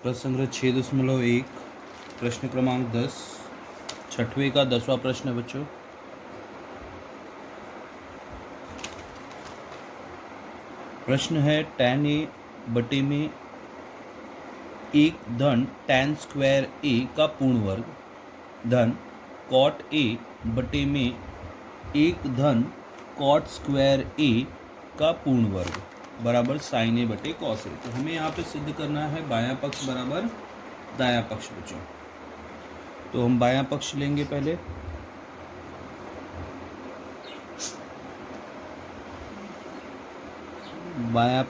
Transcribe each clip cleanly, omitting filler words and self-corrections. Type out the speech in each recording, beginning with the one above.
प्रश्न संग्रह 6.1 प्रश्न क्रमांक 10 छठवें का 10वां प्रश्न है बच्चों। प्रश्न है tan a बटे में एक धन tan स्क्वायर a का पूर्ण वर्ग धन cot a बटे में एक धन cot स्क्वायर a का पूर्ण वर्ग बराबर sin a बटे cos a। तो हमें यहाँ पे सिद्ध करना है बायां पक्ष बराबर दायां पक्ष बच्चों। तो हम बायां पक्ष लेंगे पहले। बायां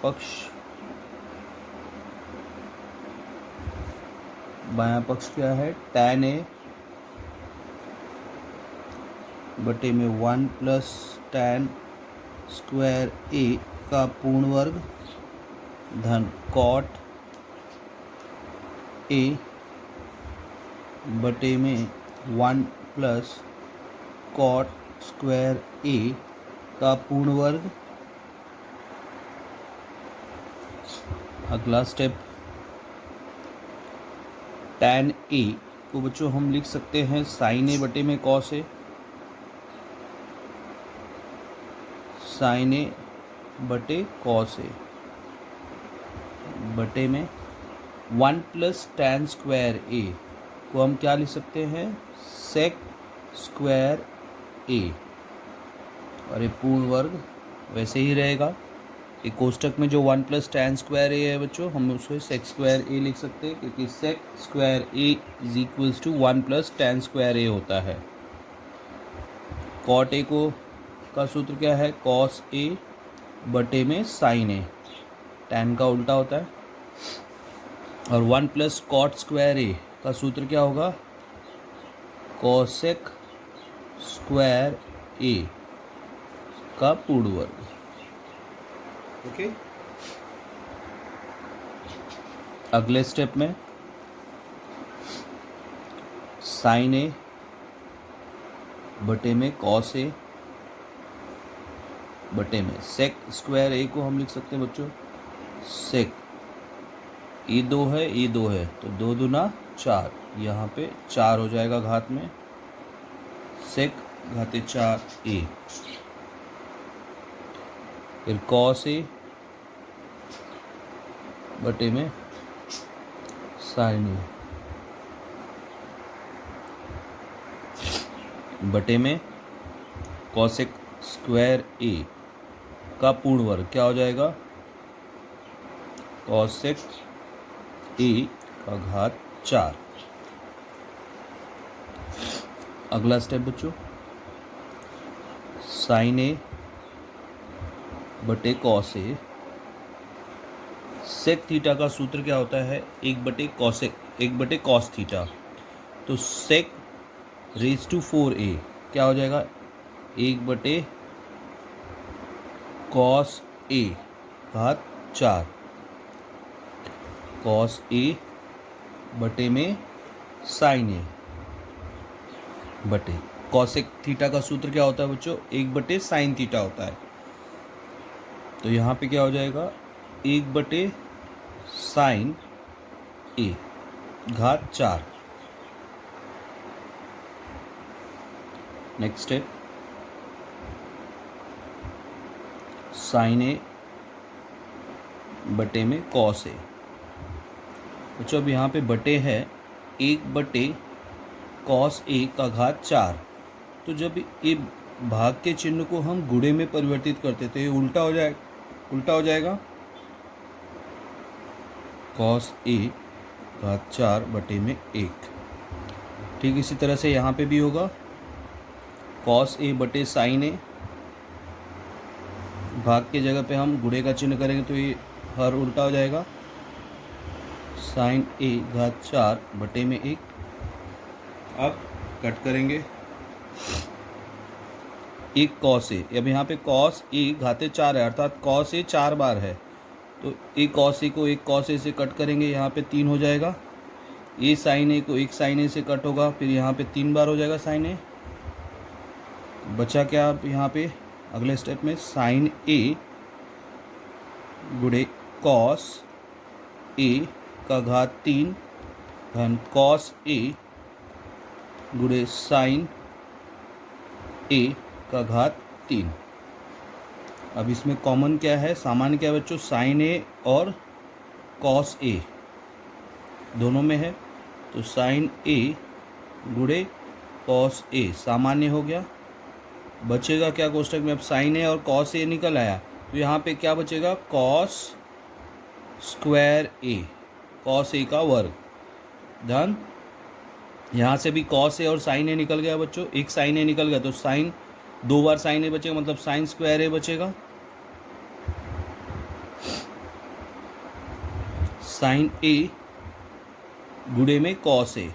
पक्ष क्या है? tan a बटे में 1 प्लस tan स्क्वायर a का पूर्ण वर्ग धन cot a बटे में 1 प्लस cot स्क्वायर a का पूर्ण वर्ग। अगला स्टेप tan a को बच्चों हम लिख सकते हैं sin a बटे में cos a, sin a बटे cos a बटे में 1 प्लस tan स्क्वायर a को हम क्या लिख सकते हैं? sec स्क्वायर a, और ये पूर्ण वर्ग वैसे ही रहेगा। एक कोष्टक में जो 1 प्लस tan स्क्वायर a है बच्चों, हम उसको sec स्क्वायर a लिख सकते हैं क्योंकि sec square a is equals to 1 plus tan square a होता है। cot a को का सूत्र क्या है? cos a बटे में sin a, tan का उल्टा होता है। और 1 प्लस cot स्क्वायर a का सूत्र क्या होगा? cosec स्क्वायर a का पूर्ण वर्ग। ओके। अगले स्टेप में sin a बटे में cos a बटे में sec स्क्वायर a को हम लिख सकते हैं बच्चों sec, ये 2 है ये 2 है तो 2 दूना 4, यहाँ पे 4 हो जाएगा घात में sec घाते 4 a, फिर cos a बटे में sin a बटे में cosec स्क्वायर a का पूर्ण वर्ग क्या हो जाएगा? cosec a का घात 4। अगला स्टेप बच्चों sin a बटे cos a, sec थीटा का सूत्र क्या होता है? 1 बटे cos थीटा, तो sec रेज टू 4a क्या हो जाएगा? 1 बटे cos a घात 4, cos a बटे में sin a बटे cosec थीटा का सूत्र क्या होता है बच्चों? 1 बटे sin थीटा होता है। तो यहाँ पे क्या हो जाएगा? 1 बटे sin a घात 4। नेक्स्ट स्टेप sin a बटे में cos a। बच्चों अब यहाँ पे बटे है 1 बटे cos a का घात 4, तो जब ये भाग के चिन्ह को हम गुणे में परिवर्तित करते तो ये उल्टा हो जाएगा cos a घात 4 बटे में 1। ठीक इसी तरह से यहाँ पे भी होगा cos a बटे sin a, भाग के जगह पे हम गुणे का चिन्ह करेंगे तो ये हर उल्टा हो जाएगा sin a घात 4 बटे में 1। अब कट करेंगे एक cos a, अब यहाँ पे cos a घाते 4 है अर्थात cos a 4 बार है, तो एक cos a को एक cos a से कट करेंगे, यहाँ पे 3 हो जाएगा। a sin a को एक sin a से कट होगा, फिर यहाँ पे 3 बार हो जाएगा sin a। बचा क्या अब यहाँ पे अगले स्टेप में sin a गुणे cos a का घात 3 धन कॉस ए गुणे साइन ए का घात 3। अब इसमें कॉमन क्या है, सामान्य क्या है बच्चों, साइन ए और कॉस ए दोनों में है, तो साइन ए गुणे कॉस ए सामान्य हो गया। बचेगा क्या कोष्टक में, अब साइन ए और कॉस ए निकल आया, तो यहाँ पे क्या बचेगा, cos square A, cos A का वर्ग धन यहाँ से भी कॉस ए और साइन ए निकल गया बच्चों, एक साइन ए निकल गया तो साइन 2 बार साइन ए बचेगा, मतलब साइन स्क्वायर ए बचेगा, साइन ए गुणे में कॉस ए।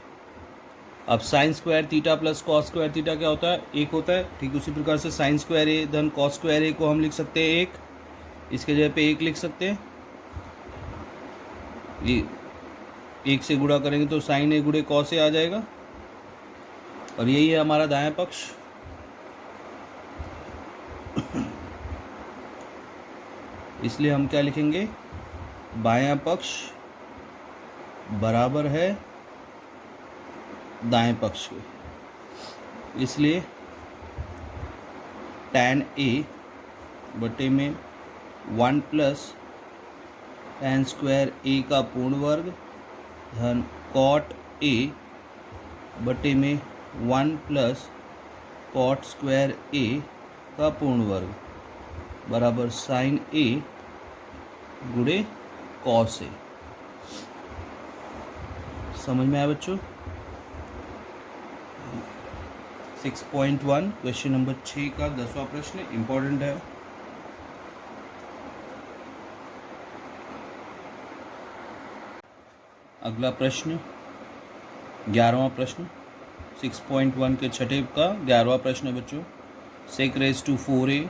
अब sine square theta plus cos square theta क्या होता है, 1 होता है। ठीक उसी प्रकार से साइन स्क्वायर ए धन कॉस स्क्वायर ए को हम लिख सकते हैं 1, इसके जगह पे 1 लिख सकते हैं। ये 1 से गुणा करेंगे तो साइन ए गुणे कॉस ए आ जाएगा, और यही है हमारा दायां पक्ष। इसलिए हम क्या लिखेंगे, बायां पक्ष बराबर है दाएं पक्ष के। इसलिए tan ए बटे में 1 प्लस tan स्क्वायर ए का पूर्ण वर्ग धन cot ए बटे में 1 प्लस cot स्क्वायर ए का पूर्ण वर्ग बराबर साइन ए गुणे कॉस ए। समझ में आया बच्चों। 6.1 क्वेश्चन नंबर 6 का 10वां प्रश्न इंपॉर्टेंट है। अगला प्रश्न 11वां प्रश्न 6.1 के छठे का 11वां प्रश्न है बच्चों। सेक रेज टू 4a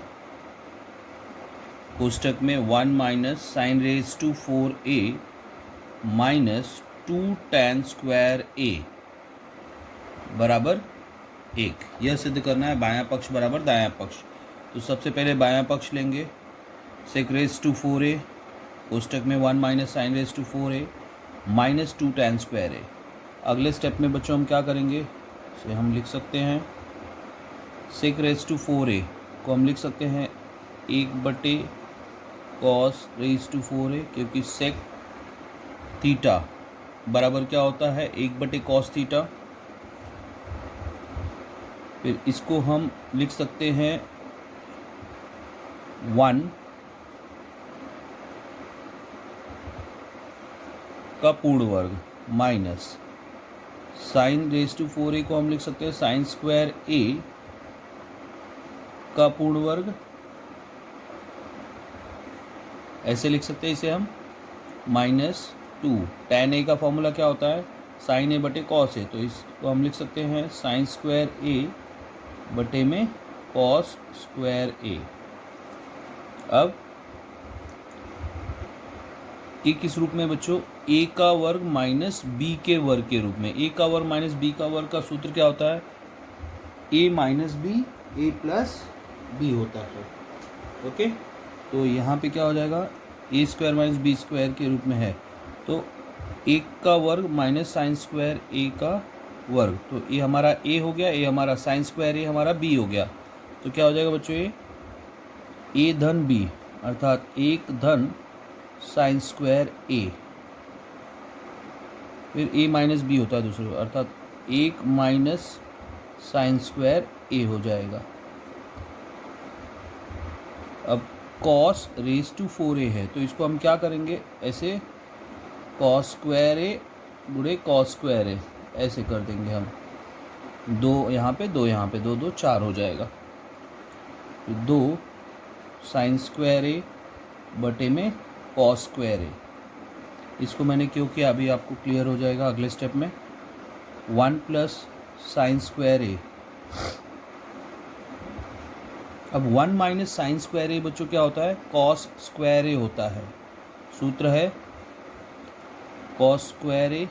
कोष्टक में 1 minus sine raise to 4a minus 2 tan square a बराबर 1। यह सिद्ध करना है बायां पक्ष बराबर दायां पक्ष। तो सबसे पहले बायां पक्ष लेंगे, सेक रेज टू 4a कोष्टक में 1 minus sine raise to 4a minus 2 tan square a। अगले स्टेप में बच्चों हम क्या करेंगे, इसे हम लिख सकते हैं सेक रेज टू 4a को हम लिख सकते हैं 1 बटे कॉस रेज टू 4a, क्योंकि सेक थीटा बराबर क्या होता है 1 बटे कॉस थीटा। फिर इसको हम लिख सकते हैं 1 का पूर्ण वर्ग minus sine raise to 4a को हम लिख सकते हैं साइन स्क्वायर a का पूर्ण वर्ग, ऐसे लिख सकते हैं इसे हम, माइनस 2 tan a का फॉर्मूला क्या होता है साइन ए बटे कॉस ए, तो इसको हम लिख सकते हैं साइन स्क्वायर a बटे में कॉस स्क्वायर a। अब ए किस रूप में बच्चों, a का वर्ग माइनस b के वर्ग के रूप में। a का वर्ग माइनस b का वर्ग का सूत्र क्या होता है, a minus b a plus b होता है। ओके, तो यहाँ पे क्या हो जाएगा, a square minus B square के रूप में है, तो 1 का वर्ग माइनस साइन स्क्वायर a का वर्ग, तो ये हमारा a हो गया, ये हमारा साइन स्क्वायर a हमारा b हो गया। तो क्या हो जाएगा बच्चों, ये a धन b अर्थात 1 धन साइन स्क्वायर a, फिर a माइनस b होता है दूसरे, अर्थात 1 माइनस साइन स्क्वायर a हो जाएगा। अब कॉस रेज टू 4a है, तो इसको हम क्या करेंगे, ऐसे कॉस स्क्वायर a गुणे कॉस स्क्वायर a ऐसे कर देंगे हम, 2 यहाँ पे 2 यहाँ पे 2 2 4 हो जाएगा। 2 साइन स्क्वायर a बटे में कॉस स्क्वायर a, इसको मैंने क्यों किया अभी आपको क्लियर हो जाएगा अगले स्टेप में। 1 प्लस साइन स्क्वायर a, अब 1 माइनस साइन स्क्वायर a बच्चों क्या होता है, कॉस स्क्वायर a होता है। सूत्र है कॉस स्क्वायर a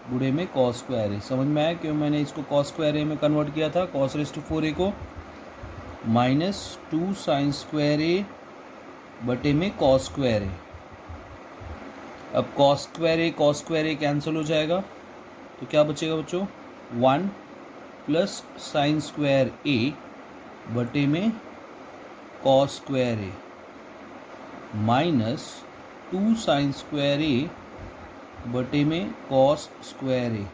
गुणे में कॉस स्क्वायर a। समझ में आया क्यों मैंने इसको कॉस स्क्वायर a में कन्वर्ट किया था, कॉस रेज टू 4a को, माइनस 2 साइन स्क्वायर a बटे में कॉस स्क्वायर a। अब cos स्क्वायर ए कैंसिल हो जाएगा, तो क्या बचेगा बच्चों, 1 प्लस साइन स्क्वायर ए बटे में कॉस स्क्वायर ए माइनस 2 साइन स्क्वायर ए बटे में कॉस स्क्वायर ए।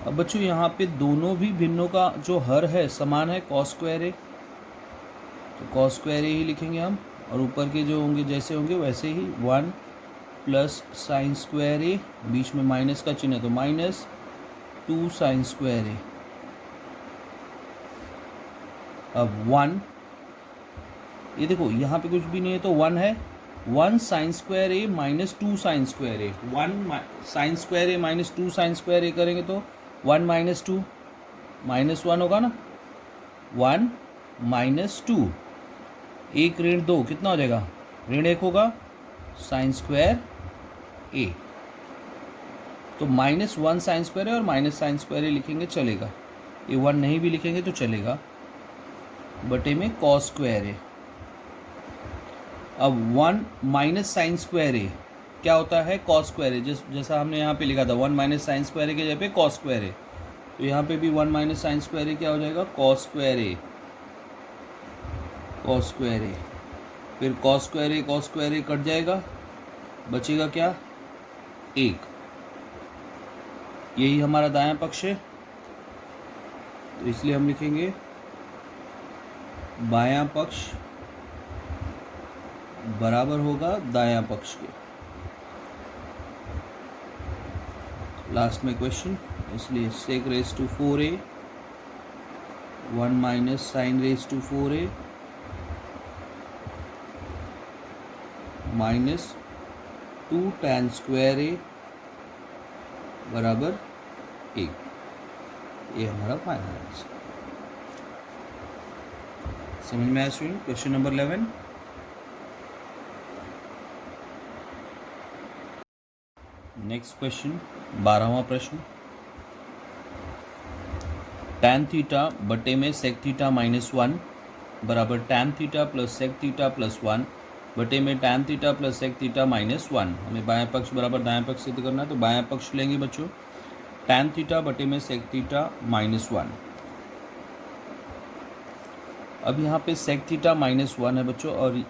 अब बच्चों यहाँ पे दोनों भी भिन्नों का जो हर है समान है कॉस स्क्वायर ए, तो कॉस स्क्वायर ए ही लिखेंगे हम, और ऊपर के जो होंगे जैसे होंगे वैसे ही 1 प्लस साइन स्क्वायर ए, बीच में माइनस का चिन्ह है तो माइनस 2 साइन स्क्वायर ए। अब 1, ये देखो यहाँ पे कुछ भी नहीं है तो 1 है, 1 साइन स्क्वायर ए माइनस 2 साइन स्क्वायर ए, 1 साइन स्क्वायर ए माइनस 2 साइन स्क्वायर ए करेंगे तो 1 माइनस 2 माइनस 1 होगा ना, 1 माइनस 2, 1 ऋण 2 कितना हो जाएगा, ऋण 1 होगा, साइन स्क्वायर ए, तो माइनस 1 साइन स्क्वायर ए और माइनस साइन स्क्वायर ए लिखेंगे चलेगा, ये 1 नहीं भी लिखेंगे तो चलेगा, बटे में कॉस स्क्वायर ए। अब 1 माइनस साइन स्क्वायर ए क्या होता है, कॉस स्क्वायर ए, जैसा हमने यहाँ पे लिखा था 1 माइनस साइन स्क्वायर ए के जगह पे कॉस स्क्वायर ए, तो यहाँ पे भी 1 माइनस साइन स्क्वायर ए क्या हो जाएगा, कॉस स्क्वायर ए, कॉस स्क्वायर ए, फिर कॉस स्क्वायर ए कट जाएगा, बचेगा क्या, 1, यही हमारा दायां पक्ष है, तो इसलिए हम लिखेंगे बायां पक्ष बराबर होगा दायां पक्ष के। लास्ट में क्वेश्चन, इसलिए sec raise to 4a 1 minus sine raise to 4a minus 2 tan square A बराबर 1, ये हमारा फाइनल आंसर। समझ में आया student? Question number 11। Next question 12वां प्रश्न, टैन थीटा बटे में सेक थीटा माइनस 1 बराबर tan theta plus sec theta plus 1 बटे में tan theta plus sec theta minus 1। हमें बायां पक्ष बराबर दायां पक्ष सिद्ध करना है, तो बायां पक्ष लेंगे बच्चों, टैन थीटा बटे में सेक थीटा माइनस 1। अब यहाँ पे सेक थीटा माइनस 1 है बच्चों, और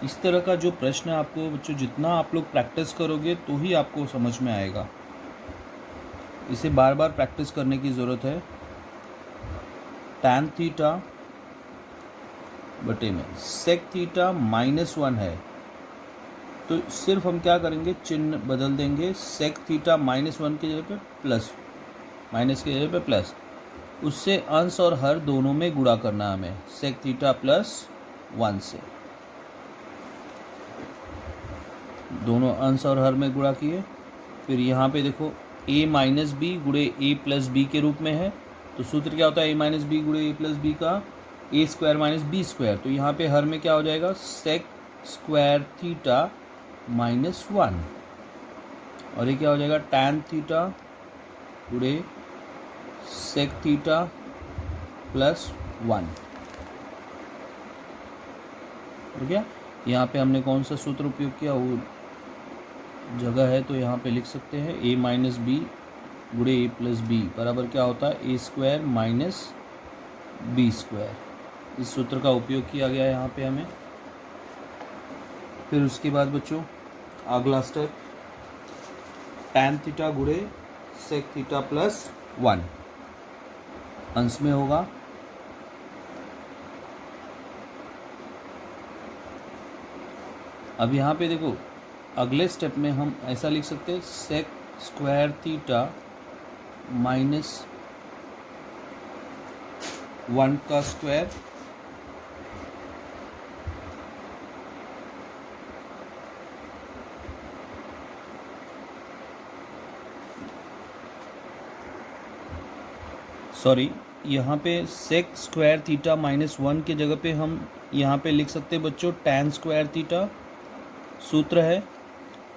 इस तरह का जो प्रश्न है आपको बच्चों जितना आप लोग प्रैक्टिस करोगे तो ही आपको समझ में आएगा, इसे बार बार प्रैक्टिस करने की ज़रूरत है। टैन थीटा बटे में सेक थीटा माइनस 1 है, तो सिर्फ हम क्या करेंगे, चिन्ह बदल देंगे, सेक थीटा माइनस 1 की जगह पे प्लस, माइनस की जगह पे प्लस, उससे अंश और हर दोनों में गुणा करना हमें, सेक थीटा प्लस 1 से, दोनों अंश और हर में गुणा किए। फिर यहाँ पे देखो a माइनस बी गुणे ए प्लस बी के रूप में है, तो सूत्र क्या होता है, a माइनस बी गुणे ए प्लस बी का ए स्क्वायर माइनस बी स्क्वायर, तो यहाँ पे हर में क्या हो जाएगा, सेक स्क्वायर थीटा माइनस 1, और ये क्या हो जाएगा, टैन थीटा गुणे सेक थीटा प्लस 1। ठीक है, यहाँ पे हमने कौन सा सूत्र उपयोग किया, वो जगह है तो यहाँ पे लिख सकते हैं, a माइनस बी गुणे ए प्लस बी बराबर क्या होता है, ए स्क्वायर माइनस बी स्क्वायर, इस सूत्र का उपयोग किया गया है यहाँ पे हमें। फिर उसके बाद बच्चों अगला स्टेप, टैन थीटा गुणे सेक थीटा प्लस 1 अंश में होगा, अब यहाँ पे देखो अगले स्टेप में हम ऐसा लिख सकते हैं, सेक स्क्वायर थीटा माइनस 1 का स्क्वायर सॉरी, यहाँ पे सेक स्क्वायर थीटा माइनस 1 के जगह पे हम यहाँ पे लिख सकते हैं बच्चों, टैन स्क्वायर थीटा, सूत्र है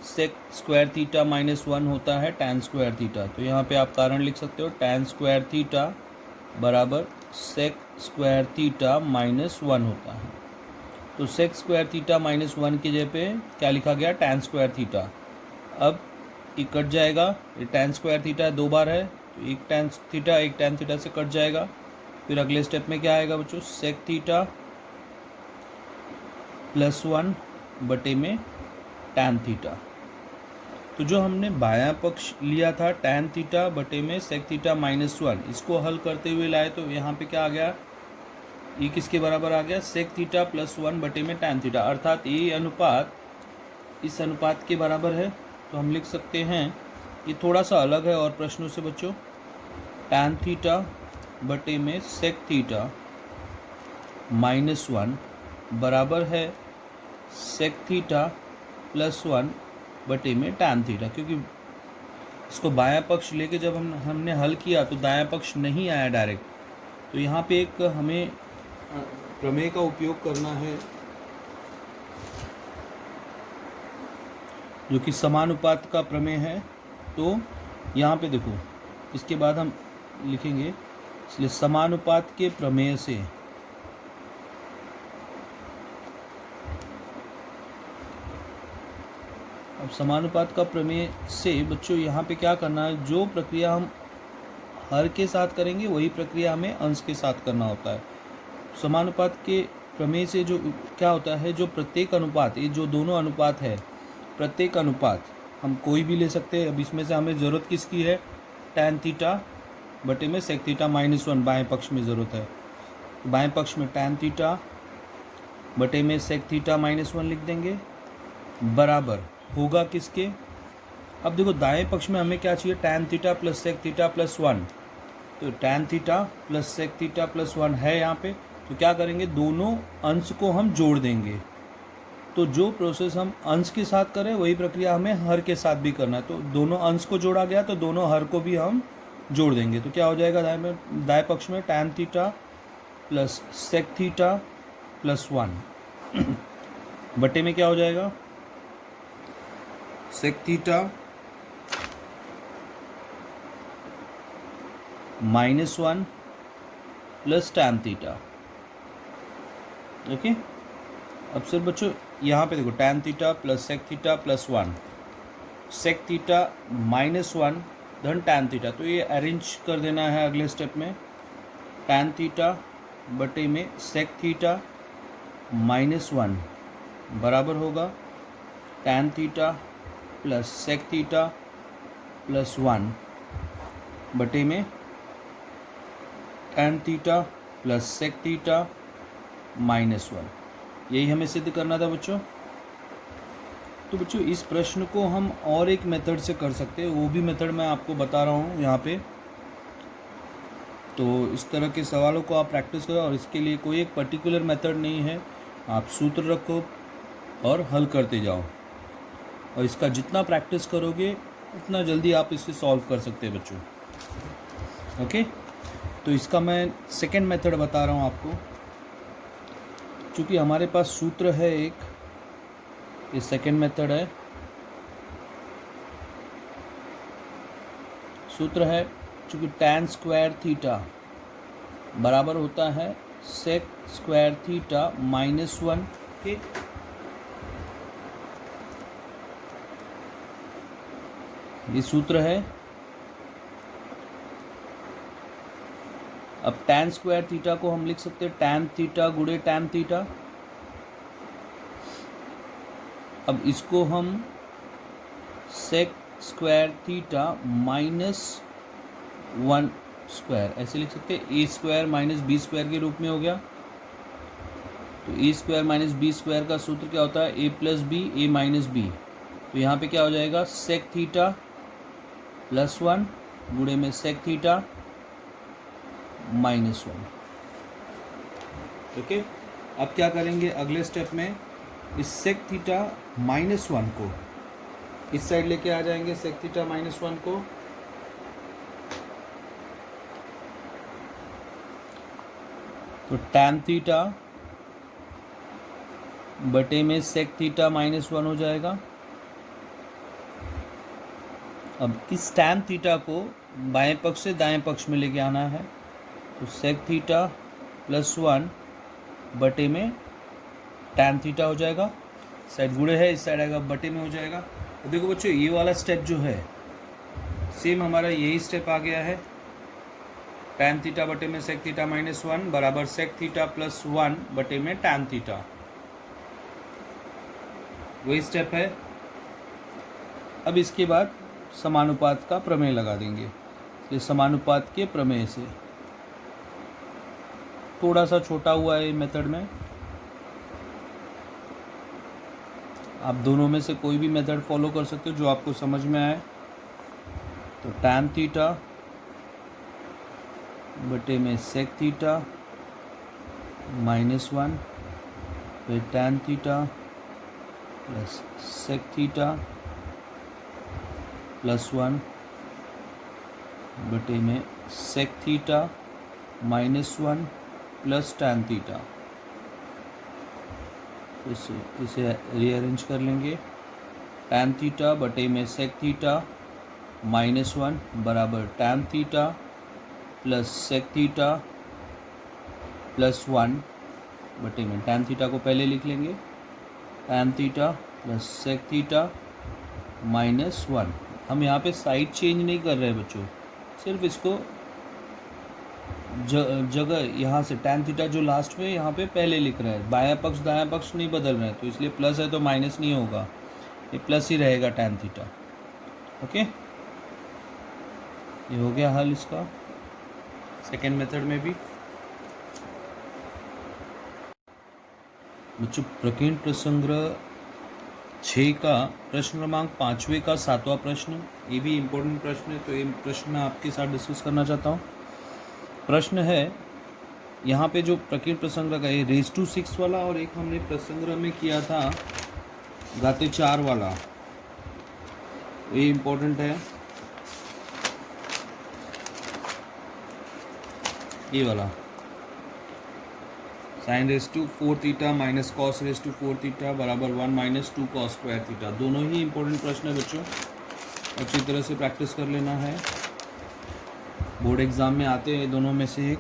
सेक स्क्वायर थीटा माइनस 1 होता है टैन स्क्वायर थीटा, तो यहाँ पे आप कारण लिख सकते हो, टैन स्क्वायर थीटा बराबर सेक स्क्वायर थीटा माइनस 1 होता है। तो सेक स्क्वायर थीटा माइनस 1 की जगह पे क्या लिखा गया, टैन स्क्वायर थीटा। अब ये कट जाएगा, ये टैन स्क्वायर थीटा 2 बार है तो एक टैन थीटा से कट जाएगा। फिर अगले स्टेप में क्या आएगा बच्चों, सेक थीटा प्लस 1 बटे में टैन थीटा। तो जो हमने बायां पक्ष लिया था टैन थीटा बटे में सेक थीटा माइनस 1, इसको हल करते हुए लाए तो यहाँ पे क्या आ गया, ये किसके बराबर आ गया, सेक थीटा प्लस 1 बटे में टैन थीटा, अर्थात ये अनुपात इस अनुपात के बराबर है। तो हम लिख सकते हैं, ये थोड़ा सा अलग है और प्रश्नों से बच्चों, टैन थीटा बटे में सेक थीटा माइनस 1 बराबर है सेक थीटा प्लस 1 बटे में टैन थीटा। क्योंकि इसको बायां पक्ष लेके जब हमने हल किया तो दायां पक्ष नहीं आया डायरेक्ट, तो यहाँ पे एक हमें प्रमेय का उपयोग करना है जो कि समानुपात का प्रमेय है। तो यहाँ पे देखो, इसके बाद हम लिखेंगे, इसलिए समानुपात के प्रमेय से अब समानुपात का प्रमेय से बच्चों यहाँ पे क्या करना है, जो प्रक्रिया हम हर के साथ करेंगे वही प्रक्रिया हमें अंश के साथ करना होता है। समानुपात के प्रमेय से जो क्या होता है, जो प्रत्येक अनुपात, ये जो दोनों अनुपात है, प्रत्येक अनुपात हम कोई भी ले सकते हैं। अब इसमें से हमें ज़रूरत किसकी है, टैन थीटा बटे में सेक थीटा माइनस 1 बाएँ पक्ष में ज़रूरत है। बाएँ पक्ष में टैन थीटा बटे में सेक थीटा माइनस 1 लिख देंगे, बराबर होगा किसके, अब देखो दाएं पक्ष में हमें क्या चाहिए, tan theta plus sec theta plus 1। तो tan theta plus sec theta plus 1 है यहाँ पे, तो क्या करेंगे, दोनों अंश को हम जोड़ देंगे। तो जो प्रोसेस हम अंश के साथ करें वही प्रक्रिया हमें हर के साथ भी करना है। तो दोनों अंश को जोड़ा गया तो दोनों हर को भी हम जोड़ देंगे। तो क्या हो जाएगा, दाएं पक्ष में tan theta plus sec theta plus 1 बटे में क्या हो जाएगा, sec theta minus 1 plus tan theta. Okay, अब सिर्फ बच्चों यहाँ पे देखो, tan theta plus sec theta plus 1, sec theta minus 1 धन टैन थीटा। तो ये अरेंज कर देना है अगले स्टेप में, टैन थीटा बटे में सेक थीटा माइनस 1 बराबर होगा tan theta plus sec theta plus 1 बटे में tan theta plus sec theta minus 1। यही हमें सिद्ध करना था बच्चों। तो बच्चों इस प्रश्न को हम और एक मेथड से कर सकते हैं, वो भी मेथड मैं आपको बता रहा हूँ यहाँ पे। तो इस तरह के सवालों को आप प्रैक्टिस करो, और इसके लिए कोई एक पर्टिकुलर मेथड नहीं है, आप सूत्र रखो और हल करते जाओ, और इसका जितना प्रैक्टिस करोगे उतना जल्दी आप इसे सॉल्व कर सकते हैं बच्चों। ओके, तो इसका मैं सेकंड मेथड बता रहा हूँ आपको। चूँकि हमारे पास सूत्र है एक, ये सेकंड मेथड है। सूत्र है, चूँकि टैन स्क्वायर थीटा बराबर होता है सेक स्क्वायर थीटा माइनस 1 के। ये सूत्र है। अब टैन स्क्वायर थीटा को हम लिख सकते हैं टैन थीटा गुणे टैन थीटा। अब इसको हम sec square theta minus 1 square ऐसे लिख सकते हैं, A square minus B square के रूप में हो गया। तो A square minus B square का सूत्र क्या होता है, A plus B A minus B. तो यहाँ पे क्या हो जाएगा, सेक थीटा प्लस 1 गुणे में सेक थीटा माइनस 1। ओके, अब क्या करेंगे अगले स्टेप में, इस सेक थीटा माइनस 1 को इस साइड लेके आ जाएंगे, सेक थीटा माइनस 1 को। तो टैन थीटा बटे में सेक थीटा माइनस 1 हो जाएगा। अब इस टैन थीटा को बाएं पक्ष से दाएं पक्ष में लेके आना है। तो सेक थीटा प्लस 1 बटे में tan थीटा हो जाएगा, साइड गुणे है, इस साइड आएगा बटे में हो जाएगा। तो देखो बच्चों ये वाला स्टेप जो है सेम हमारा यही स्टेप आ गया है, tan थीटा बटे में sec थीटा माइनस 1 बराबर sec थीटा प्लस 1 बटे में tan थीटा, वही स्टेप है। अब इसके बाद समानुपात का प्रमेय लगा देंगे। ये समानुपात के प्रमेय से थोड़ा सा छोटा हुआ है मेथड में, आप दोनों में से कोई भी मेथड फॉलो कर सकते हो जो आपको समझ में आए। तो tan थीटा बटे में sec थीटा माइनस 1 फिर tan theta plus sec theta plus 1 बटे में sec theta minus 1 plus tan theta. इसे रीअरेंज कर लेंगे। tan थीटा बटे में sec थीटा माइनस 1 बराबर tan theta plus sec theta plus 1 बटे में tan थीटा को पहले लिख लेंगे, tan theta plus sec theta minus 1। हम यहाँ पे साइड चेंज नहीं कर रहे बच्चों, सिर्फ इसको जगह यहाँ से tan थीटा जो लास्ट में यहाँ पे पहले लिख रहे हैं, बायां पक्ष दायां पक्ष नहीं बदल रहे हैं, तो इसलिए प्लस है तो माइनस नहीं होगा, ये प्लस ही रहेगा tan थीटा। ओके, ये हो गया हल इसका सेकेंड मेथड में भी। बच्चों प्रकीर्ण प्रसंग्रह 6 का प्रश्न क्रमांक 5वें का 7वां प्रश्न, ये भी इम्पोर्टेंट प्रश्न है, तो ये प्रश्न मैं आपके साथ डिस्कस करना चाहता हूँ। प्रश्न है यहाँ पे जो प्रकीर्ण प्रसंग्रह का ये रेज टू 6 वाला और एक हमने प्रसंग्रह में किया था घाते 4 वाला, ये इम्पोर्टेंट है। ये वाला sine raise to 4 theta minus cos raise to 4 theta बराबर 1 माइनस 2 कॉस स्क्वायर थीटा, दोनों ही इम्पोर्टेंट प्रश्न है बच्चों, अच्छी तरह से प्रैक्टिस कर लेना है, बोर्ड एग्जाम में आते हैं दोनों में से एक।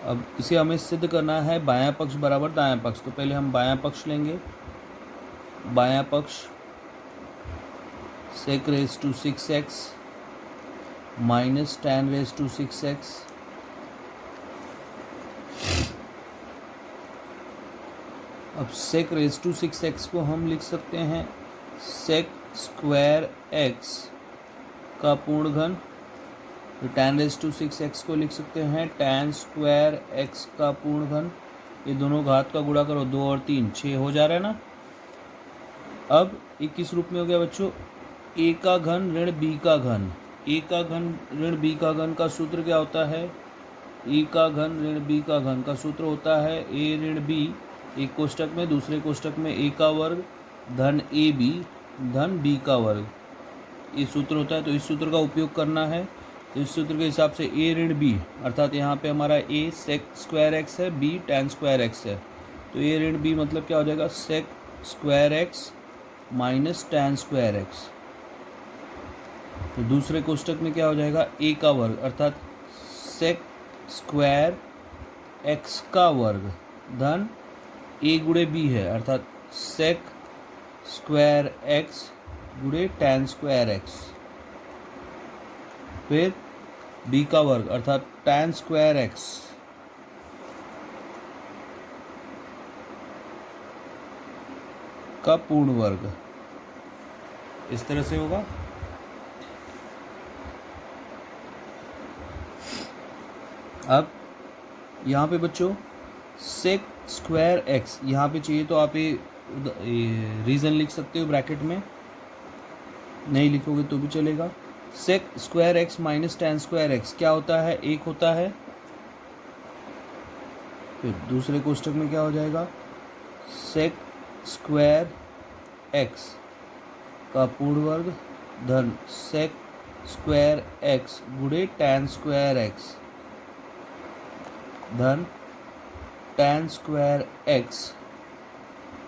अब इसे हमें सिद्ध करना है बायां पक्ष बराबर दायां पक्ष, तो पहले हम बायां पक्ष लेंगे। बायां पक्ष sec raise to 6x minus tan raise to 6x अब sec रेज टू 6x को हम लिख सकते हैं sec स्क्वायर x का पूर्ण घन, तो tan रेज टू 6x को लिख सकते हैं tan स्क्वायर x का पूर्ण घन, ये दोनों घात का गुणा करो, 2 और 3 6 हो जा रहा है ना। अब 21 रूप में हो गया बच्चों, a का घन ऋण b का घन, a का घन ऋण b का घन का सूत्र क्या होता है, a का घन ऋण b का घन का सूत्र होता है a ऋण b, एक कोष्टक में दूसरे कोष्टक में a का वर्ग धन ab धन b का वर्ग, ये सूत्र होता है। तो इस सूत्र का उपयोग करना है, तो इस सूत्र के हिसाब से a ऋण b अर्थात यहाँ पे हमारा a sec स्क्वायर x है, b tan स्क्वायर x है, तो a ऋण b मतलब क्या हो जाएगा sec square x minus tan square x। तो दूसरे कोष्टक में क्या हो जाएगा a का वर्ग अर्थात sec स्क्वायर x का वर्ग धन a गुणे b है अर्थात sec स्क्वायर x गुणे tan स्क्वायर x, फिर b का वर्ग अर्थात tan स्क्वायर x का पूर्ण वर्ग, इस तरह से होगा। अब यहाँ पे बच्चों sec स्क्वायर x यहाँ पे चाहिए तो आप ये रीज़न लिख सकते हो ब्रैकेट में, नहीं लिखोगे तो भी चलेगा। sec square x minus tan square x क्या होता है, 1 होता है। फिर दूसरे कोष्टक में क्या हो जाएगा sec स्क्वायर x का पूर्ण वर्ग धन sec स्क्वायर x गुणे tan स्क्वायर x धन tan स्क्वायर x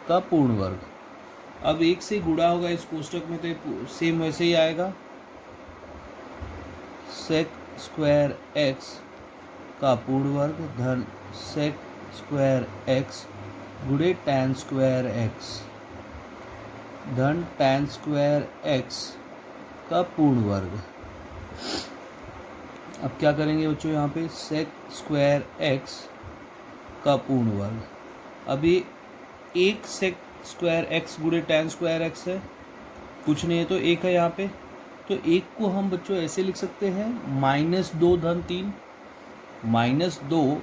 का पूर्ण वर्ग। अब 1 से गुणा होगा इस कोष्टक में तो सेम वैसे ही आएगा, sec स्क्वायर x का पूर्ण वर्ग धन सेक स्क्वायर एक्स गुणे टैन स्क्वायर एक्स धन टैन स्क्वायर एक्स का पूर्ण वर्ग। अब क्या करेंगे बच्चों, यहाँ पे सेक स्क्वायर एक्स का पूर्ण वर्ग। अभी एक सेक स्क्वायर एक्स गुणे टैन स्क्वायर एक्स है, कुछ नहीं है तो एक है यहाँ पे, तो एक को हम बच्चों ऐसे लिख सकते हैं -2 धन 3, -2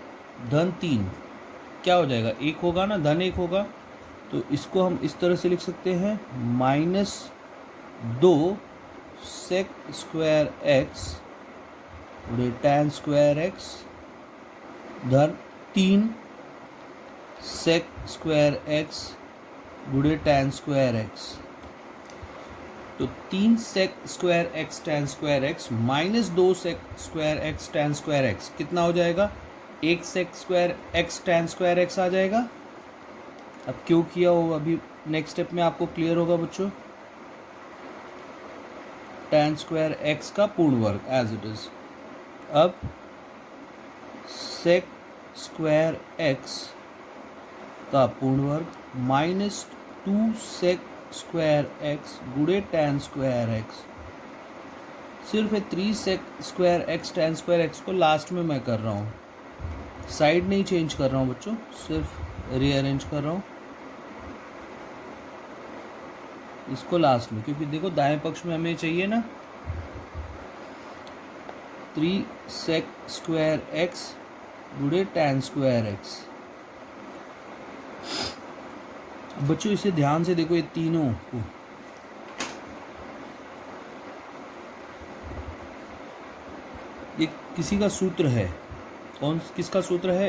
धन 3 क्या हो जाएगा, एक होगा ना, धन एक होगा, तो इसको हम इस तरह से लिख सकते हैं -2 सेक स्क्वायर एक्स गुणे टैन स्क्वायर एक्स धन 3 सेक स्क्वायर एक्स गुणे टैन स्क्वायर एक्स। तो 3 sec square x tan square x -2 sec square x tan square x कितना हो जाएगा, 1 sec square x tan square x आ जाएगा। अब क्यों किया हो अभी नेक्स्ट स्टेप में आपको क्लियर होगा बच्चों। टैन स्क्वायर एक्स का पूर्ण वर्ग एज इट इज। अब सेक स्क्वायर एक्स का पूर्ण वर्ग -2 सेक स्क्वायर एक्स गुणे टैन स्क्वायर एक्स। सिर्फ 3 sec square x tan square X को लास्ट में मैं कर रहा हूँ, साइड नहीं चेंज कर रहा हूँ बच्चों, सिर्फ रीअरेंज कर रहा हूँ इसको लास्ट में, क्योंकि देखो दाएं पक्ष में हमें चाहिए ना 3 सेक स्क्वायर एक्स गुणे टैन स्क्वायर एक्स। बच्चों इसे ध्यान से देखो, ये तीनों को ये किसी का सूत्र है, कौन किसका सूत्र है,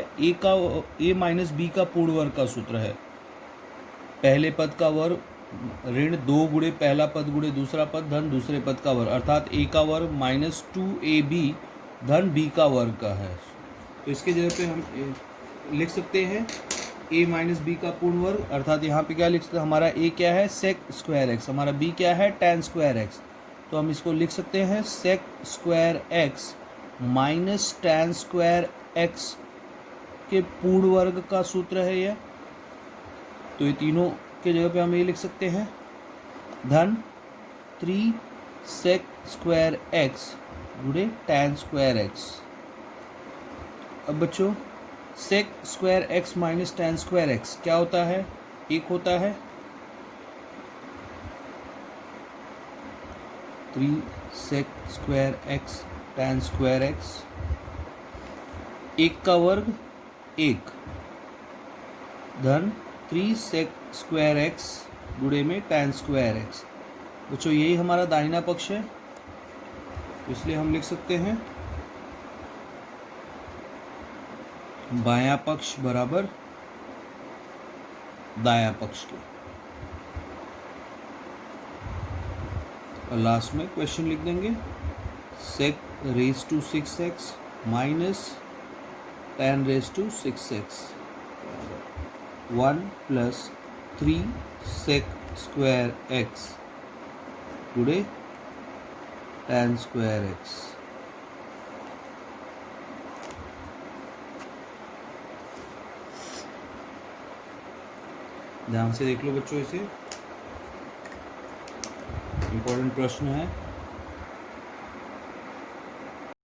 ए माइनस बी का पूर्ण वर्ग का सूत्र है। पहले पद का वर्ग ऋण 2 गुणे पहला पद गुणे दूसरा पद धन दूसरे पद का वर्ग, अर्थात ए का वर्ग -2ab धन बी का वर्ग का है। तो इसके जगह पे हम लिख सकते हैं a माइनस बी का पूर्ण वर्ग, अर्थात यहाँ पे क्या लिख सकते हैं, हमारा a क्या है सेक स्क्वायर एक्स, हमारा b क्या है टैन स्क्वायर एक्स, तो हम इसको लिख सकते हैं sec square X minus tan square X के पूर्ण वर्ग का सूत्र है यह। तो ये तीनों के जगह पे हम ये लिख सकते हैं धन 3 सेक स्क्वायर एक्स गुणे टैन स्क्वायर एक्स। अब बच्चों sec square X minus tan square X क्या होता है, एक होता है 3 sec square x tan square X, एक का वर्ग 1 धन 3 सेक स्क्वायर एक्स गुणे में टैन स्क्वायर एक्स। बच्चों यही हमारा दाहिना पक्ष है, इसलिए हम लिख सकते हैं बायां पक्ष बराबर दायां पक्ष के। और लास्ट में क्वेश्चन लिख देंगे sec raise to 6x minus tan raise to 6x 1 plus 3 sec square x गुणे टैन स्क्वायर एक्स। ध्यान से देख लो बच्चों, इसे इंपॉर्टेंट प्रश्न है।